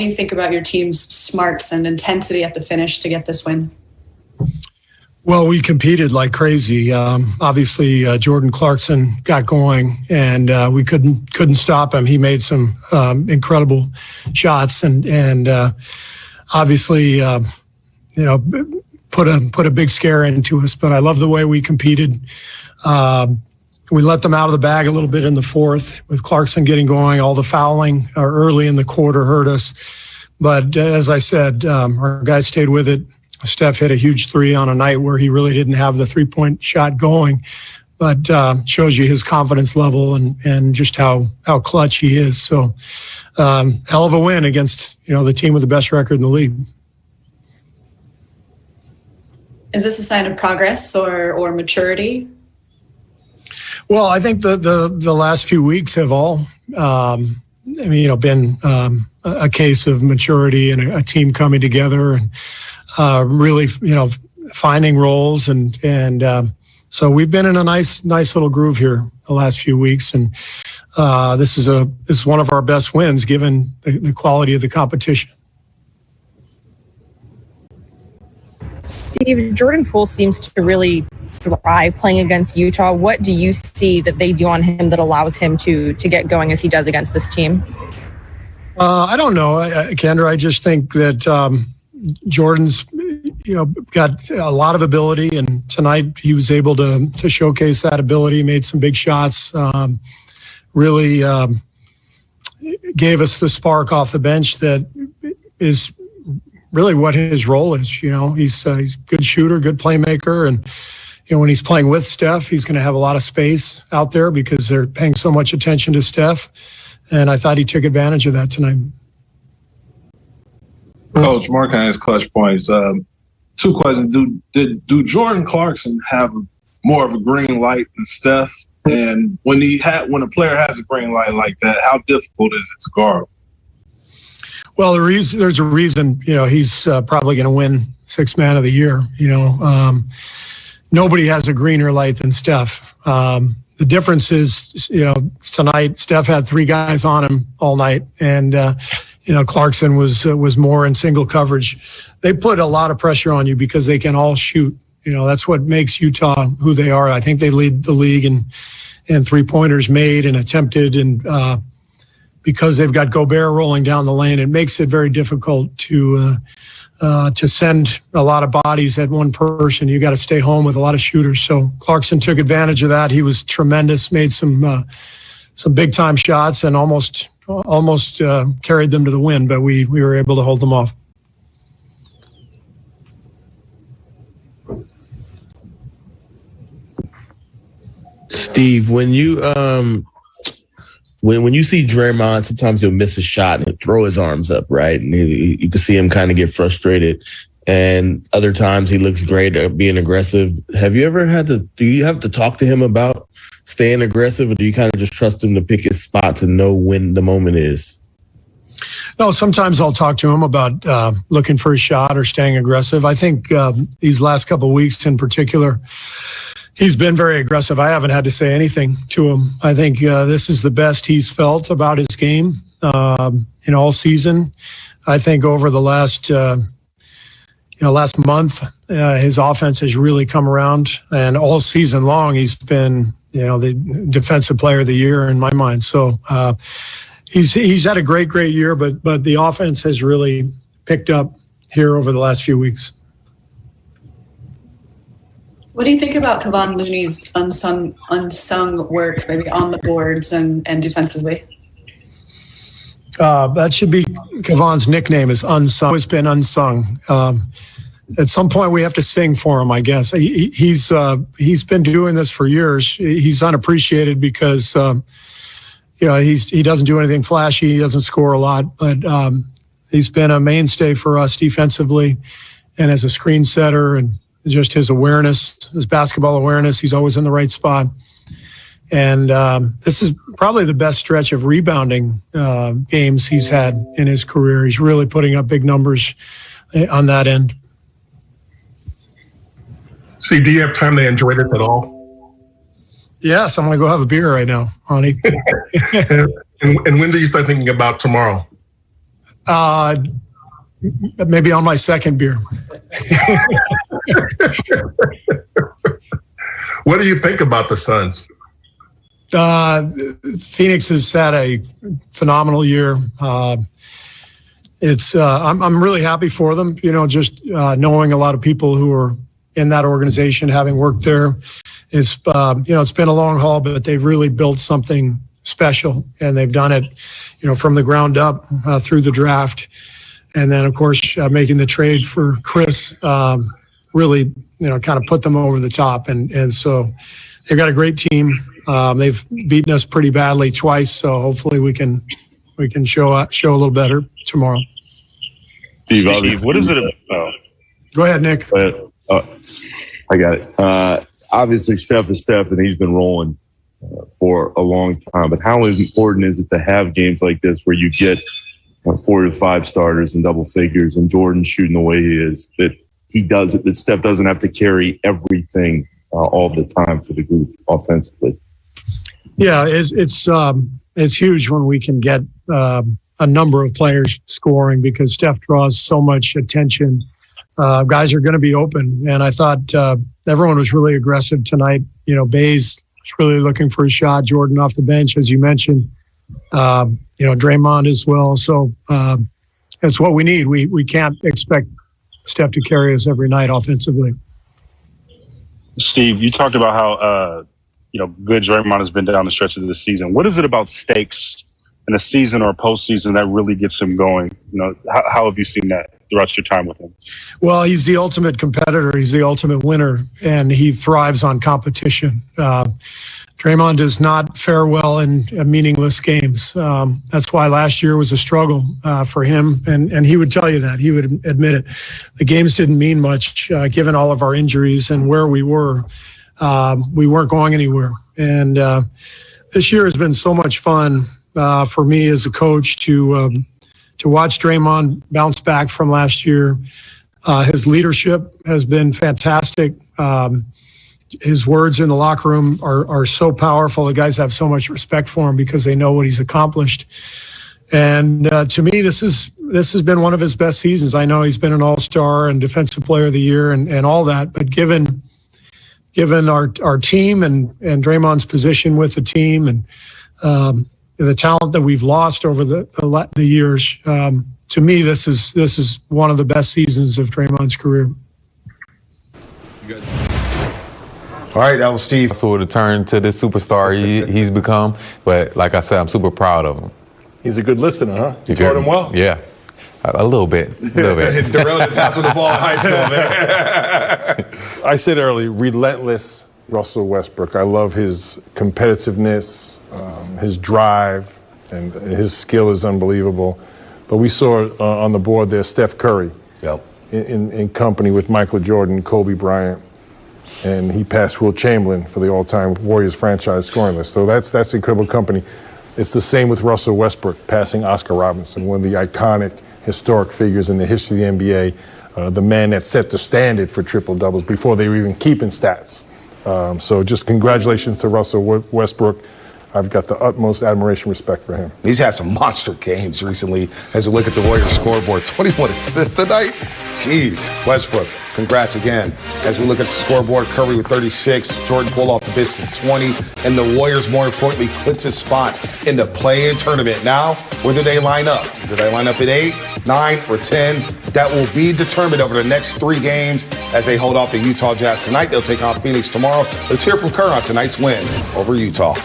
do you think about your team's smarts and intensity at the finish to get this win? Well, we competed like crazy. Obviously, Jordan Clarkson got going, and we couldn't stop him. He made some incredible shots, and obviously, put a big scare into us. But I love the way we competed. We let them out of the bag a little bit in the fourth with Clarkson getting going. All the fouling early in the quarter hurt us. But as I said, our guys stayed with it. Steph hit a huge three on a night where he really didn't have the three-point shot going, but shows you his confidence level and just how clutch he is. So hell of a win against, the team with the best record in the league. Is this a sign of progress or maturity? Well, I think the last few weeks have all, been a case of maturity and a team coming together and really, finding roles and so we've been in a nice little groove here the last few weeks, and this is one of our best wins given the quality of the competition. Steve, Jordan Poole seems to really thrive playing against Utah. What do you see that they do on him that allows him to get going as he does against this team? I don't know, Kendra. I just think that Jordan's, got a lot of ability, and tonight he was able to showcase that ability. Made some big shots. Really gave us the spark off the bench that is really what his role is. He's a good shooter, good playmaker, and when he's playing with Steph, he's going to have a lot of space out there because they're paying so much attention to Steph. And I thought he took advantage of that tonight. Coach, Mark has clutch points. Two questions. Do Jordan Clarkson have more of a green light than Steph? And when a player has a green light like that, how difficult is it to guard? Well, there's a reason, he's probably going to win Sixth Man of the Year. Nobody has a greener light than Steph. The difference is, tonight Steph had three guys on him all night, and Clarkson was more in single coverage. They put a lot of pressure on you because they can all shoot. That's what makes Utah who they are. I think they lead the league in three-pointers made and attempted, and because they've got Gobert rolling down the lane, it makes it very difficult to send a lot of bodies at one person. You got to stay home with a lot of shooters. So Clarkson took advantage of that. He was tremendous, made some big time shots, and almost carried them to the win, but we were able to hold them off. Steve, when you when you see Draymond, sometimes he'll miss a shot and he'll throw his arms up, right? And you can see him kind of get frustrated. And other times he looks great at being aggressive. Do you have to talk to him about staying aggressive, or do you kind of just trust him to pick his spots and know when the moment is? No, sometimes I'll talk to him about looking for a shot or staying aggressive. I think these last couple of weeks in particular, he's been very aggressive. I haven't had to say anything to him. I think this is the best he's felt about his game in all season. I think over the last month, his offense has really come around, and all season long he's been the defensive player of the year in my mind. So he's had a great year, but the offense has really picked up here over the last few weeks. What do you think about Kevon Looney's unsung work, maybe on the boards and defensively? That should be Kevon's nickname, is unsung. It's been unsung. At some point, we have to sing for him, I guess. He's been doing this for years. He's unappreciated because he doesn't do anything flashy. He doesn't score a lot, but he's been a mainstay for us defensively and as a screen setter, and just his awareness, his basketball awareness. He's always in the right spot. And this is probably the best stretch of rebounding games he's had in his career. He's really putting up big numbers on that end. Steve, do you have time to enjoy this at all? Yes, I'm going to go have a beer right now, honey. And when do you start thinking about tomorrow? Maybe on my second beer. What do you think about the Suns? Phoenix has had a phenomenal year. I'm really happy for them. Just knowing a lot of people who are in that organization, having worked there. It's been a long haul, but they've really built something special, and they've done it, from the ground up through the draft, and then of course making the trade for Chris really, kind of put them over the top, and so they've got a great team. They've beaten us pretty badly twice, so hopefully we can show a little better tomorrow. Steve, what is it? Go ahead, Nick. I got it. Obviously, Steph is Steph, and he's been rolling for a long time. But how important is it to have games like this where you get 4 to 5 starters in double figures, and Jordan shooting the way he is, that Steph doesn't have to carry everything all the time for the group offensively? Yeah, it's huge when we can get a number of players scoring, because Steph draws so much attention. Guys are going to be open, and I thought everyone was really aggressive tonight. Bays was really looking for a shot. Jordan off the bench, as you mentioned. Draymond as well. So that's what we need. We can't expect Steph to carry us every night offensively. Steve, you talked about how good Draymond has been down the stretch of this season. What is it about stakes in a season or a postseason that really gets him going? How have you seen that throughout your time with him? Well, he's the ultimate competitor. He's the ultimate winner, and he thrives on competition. Draymond does not fare well in meaningless games. That's why last year was a struggle for him, and he would tell you that. He would admit it. The games didn't mean much, given all of our injuries and where we were. We weren't going anywhere. And this year has been so much fun for me as a coach to watch Draymond bounce back from last year. His leadership has been fantastic. His words in the locker room are so powerful. The guys have so much respect for him because they know what he's accomplished. And to me, this has been one of his best seasons. I know he's been an all-star and defensive player of the year and all that, but given our team and Draymond's position with the team and the talent that we've lost over the years, to me, this is one of the best seasons of Draymond's career. Good. All right, that was Steve. So to turn to this superstar he's become, but like I said, I'm super proud of him. He's a good listener, huh? You taught him well? Yeah, a little bit. Darrell didn't pass on the ball in high school, man. I said earlier, relentless Russell Westbrook. I love his competitiveness, his drive, and his skill is unbelievable. But we saw on the board there Steph Curry in company with Michael Jordan, Kobe Bryant, and he passed Will Chamberlain for the all-time Warriors franchise scoring list. So that's incredible company. It's the same with Russell Westbrook passing Oscar Robertson, one of the iconic, historic figures in the history of the NBA, the man that set the standard for triple-doubles before they were even keeping stats. So just congratulations to Russell Westbrook. I've got the utmost admiration and respect for him. He's had some monster games recently as we look at the Warriors scoreboard. 21 assists tonight. Jeez, Westbrook, congrats again. As we look at the scoreboard, Curry with 36, Jordan Poole off the bench with 20, and the Warriors, more importantly, clinched his spot in the play-in tournament. Now, where do they line up? Do they line up at 8, 9, or 10? That will be determined over the next 3 games as they hold off the Utah Jazz tonight. They'll take on Phoenix tomorrow. Let's hear from Kerr on tonight's win over Utah.